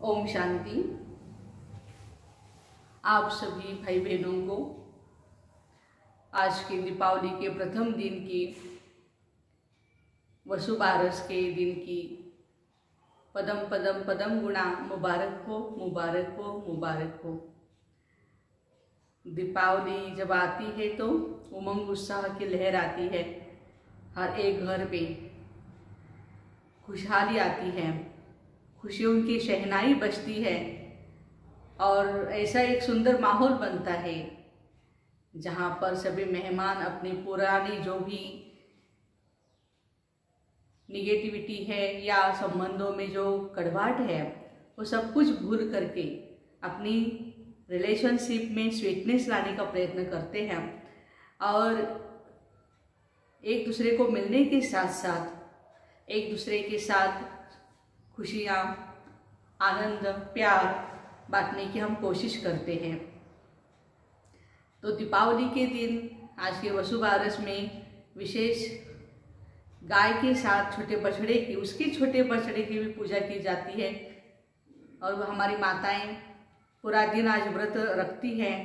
ओम शांति। आप सभी भाई बहनों को आज के दीपावली के प्रथम दिन की वसुबारस के दिन की पदम पदम पदम गुणा मुबारक हो, मुबारक हो, मुबारक हो। दीपावली जब आती है तो उमंग उत्साह की लहर आती है। हर एक घर पे खुशहाली आती है, खुशियों की शहनाई बजती है और ऐसा एक सुंदर माहौल बनता है जहाँ पर सभी मेहमान अपनी पुरानी जो भी निगेटिविटी है या संबंधों में जो कड़वाहट है वो सब कुछ भूल करके अपनी रिलेशनशिप में स्वीटनेस लाने का प्रयत्न करते हैं और एक दूसरे को मिलने के साथ साथ एक दूसरे के साथ खुशियाँ, आनंद, प्यार बांटने की हम कोशिश करते हैं। तो दीपावली के दिन आज के वसुबारस में विशेष गाय के साथ छोटे बछड़े की, उसके छोटे बछड़े की भी पूजा की जाती है और हमारी माताएं पूरा दिन आज व्रत रखती हैं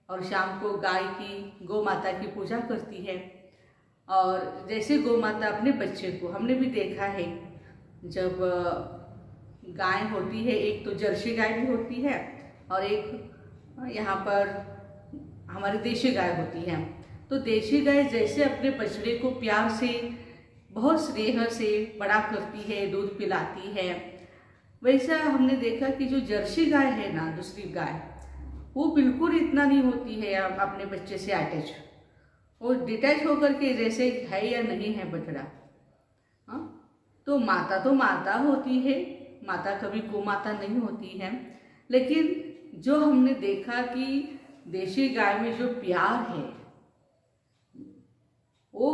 और शाम को गाय की, गौ माता की पूजा करती है। और जैसे गौ माता अपने बच्चे को, हमने भी देखा है जब गाय होती है, एक तो जर्सी गाय भी होती है और एक यहाँ पर हमारी देशी गाय होती है। तो देशी गाय जैसे अपने बछड़े को प्यार से, बहुत स्नेह से बड़ा करती है, दूध पिलाती है, वैसा हमने देखा कि जो जर्सी गाय है ना, दूसरी गाय, वो बिल्कुल इतना नहीं होती है अपने बच्चे से अटैच। वो डिटैच होकर के जैसे है या नहीं है बछड़ा। तो माता होती है, माता कभी गौ माता नहीं होती है। लेकिन जो हमने देखा कि देशी गाय में जो प्यार है वो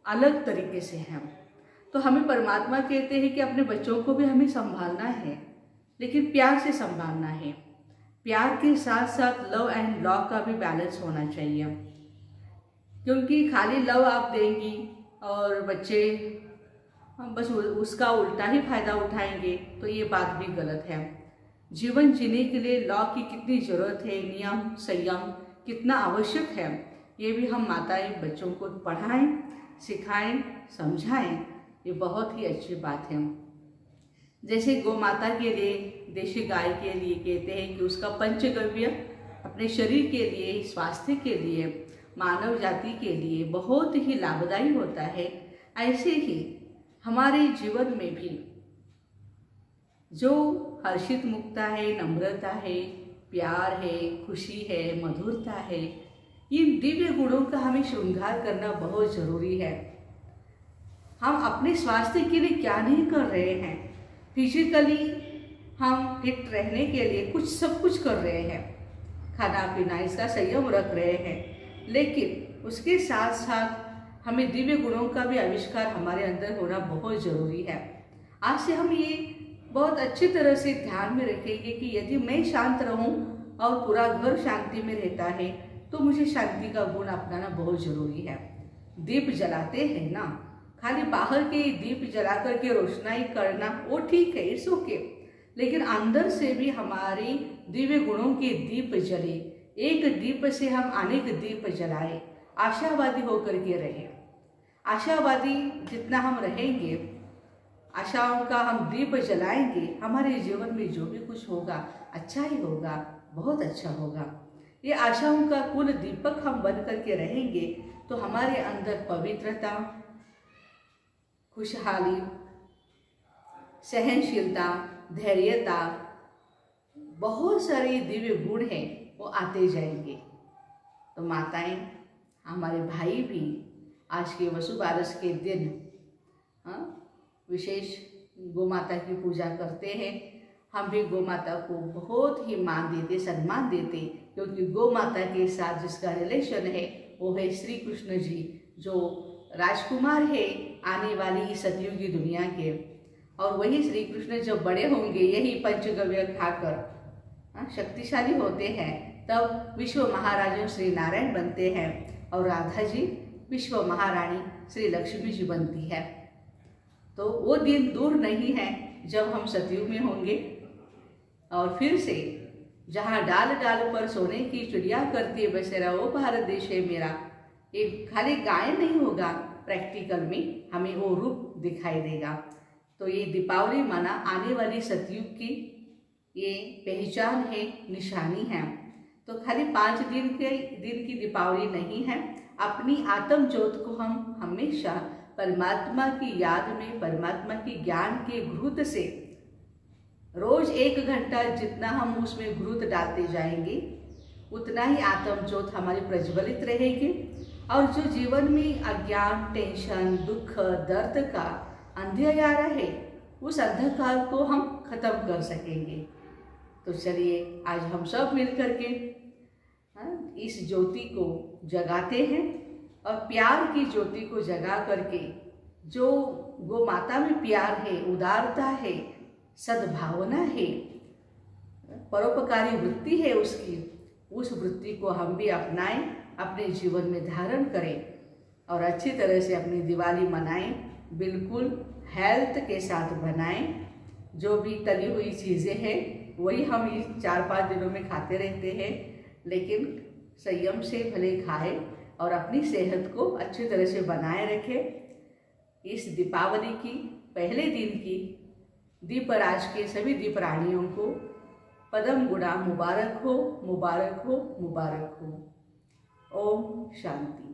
अलग तरीके से है। तो हमें परमात्मा कहते हैं कि अपने बच्चों को भी हमें संभालना है, लेकिन प्यार से संभालना है। प्यार के साथ साथ लव एंड लॉ का भी बैलेंस होना चाहिए, क्योंकि खाली लव आप देंगी और बच्चे बस उसका उल्टा ही फायदा उठाएंगे तो ये बात भी गलत है। जीवन जीने के लिए लॉ की कितनी ज़रूरत है, नियम संयम कितना आवश्यक है, ये भी हम माताएं बच्चों को पढ़ाएं, सिखाएं, समझाएं। ये बहुत ही अच्छी बात है। जैसे गौ माता के लिए, देशी गाय के लिए कहते हैं कि उसका पंचगव्य अपने शरीर के लिए, स्वास्थ्य के लिए, मानव जाति के लिए बहुत ही लाभदायी होता है। ऐसे ही हमारे जीवन में भी जो हर्षित मुक्ता है, नम्रता है, प्यार है, खुशी है, मधुरता है, इन दिव्य गुणों का हमें श्रृंगार करना बहुत जरूरी है। हम अपने स्वास्थ्य के लिए क्या नहीं कर रहे हैं। फिजिकली हम फिट रहने के लिए सब कुछ कर रहे हैं, खाना पीना इसका संयम रख रहे हैं, लेकिन उसके साथ साथ हमें दिव्य गुणों का भी आविष्कार हमारे अंदर होना बहुत ज़रूरी है। आज से हम ये बहुत अच्छी तरह से ध्यान में रखेंगे कि यदि मैं शांत रहूं और पूरा घर शांति में रहता है तो मुझे शांति का गुण अपनाना बहुत ज़रूरी है। दीप जलाते हैं ना, खाली बाहर के दीप जला करके रोशनाई करना वो ठीक है, इट्स ओके, लेकिन अंदर से भी हमारी दिव्य गुणों के दीप जले। एक दीप से हम अनेक दीप जलाए, आशावादी होकर के रहे। आशावादी जितना हम रहेंगे, आशाओं का हम दीप जलाएंगे, हमारे जीवन में जो भी कुछ होगा अच्छा ही होगा, बहुत अच्छा होगा। ये आशाओं का कुल दीपक हम बन करके रहेंगे तो हमारे अंदर पवित्रता, खुशहाली, सहनशीलता, धैर्यता, बहुत सारे दिव्य गुण हैं वो आते जाएंगे। तो माताएं, हमारे भाई भी आज के वसुबारस के दिन विशेष गौ माता की पूजा करते हैं। हम भी गौ माता को बहुत ही मान देते, सम्मान देते, क्योंकि गौ माता के साथ जिसका रिलेशन है वो है श्री कृष्ण जी, जो राजकुमार है आने वाली इस सतयुगी दुनिया के। और वही श्री कृष्ण जब बड़े होंगे, यही पंचगव्य खाकर शक्तिशाली होते हैं, तब विश्व महाराजन श्री नारायण बनते हैं और राधा जी विश्व महारानी श्री लक्ष्मी जी बनती है। तो वो दिन दूर नहीं है जब हम सतयुग में होंगे और फिर से जहाँ डाल डाल पर सोने की चिड़िया करती है बसेरा, वो भारत देश है मेरा। एक खाली गायन नहीं होगा, प्रैक्टिकल में हमें वो रूप दिखाई देगा। तो ये दीपावली माना आने वाली सतयुग की ये पहचान है, निशानी है। तो खाली 5 दिन की दीपावली नहीं है। अपनी आत्म ज्योत को हम हमेशा परमात्मा की याद में, परमात्मा की ज्ञान के घृत से रोज 1 घंटा जितना हम उसमें घृत डालते जाएंगे, उतना ही आत्म ज्योत हमारी प्रज्वलित रहेगी। और जो जीवन में अज्ञान, टेंशन, दुख, दर्द का अंधकार है, उस अंधकार को हम खत्म कर सकेंगे। तो चलिए आज हम सब मिलकर के इस ज्योति को जगाते हैं और प्यार की ज्योति को जगा करके जो गो माता में प्यार है, उदारता है, सद्भावना है, परोपकारी वृत्ति है उसकी, उस वृत्ति को हम भी अपनाएं, अपने जीवन में धारण करें और अच्छी तरह से अपनी दिवाली मनाएं। बिल्कुल हेल्थ के साथ बनाएं। जो भी तली हुई चीज़ें हैं वही हम इस 4-5 दिनों में खाते रहते हैं, लेकिन संयम से भले खाएं और अपनी सेहत को अच्छी तरह से बनाए रखें। इस दीपावली की पहले दिन की दीपराज के सभी दीपरानियों को पदम गुणा मुबारक हो, मुबारक हो, मुबारक हो। ओम शांति।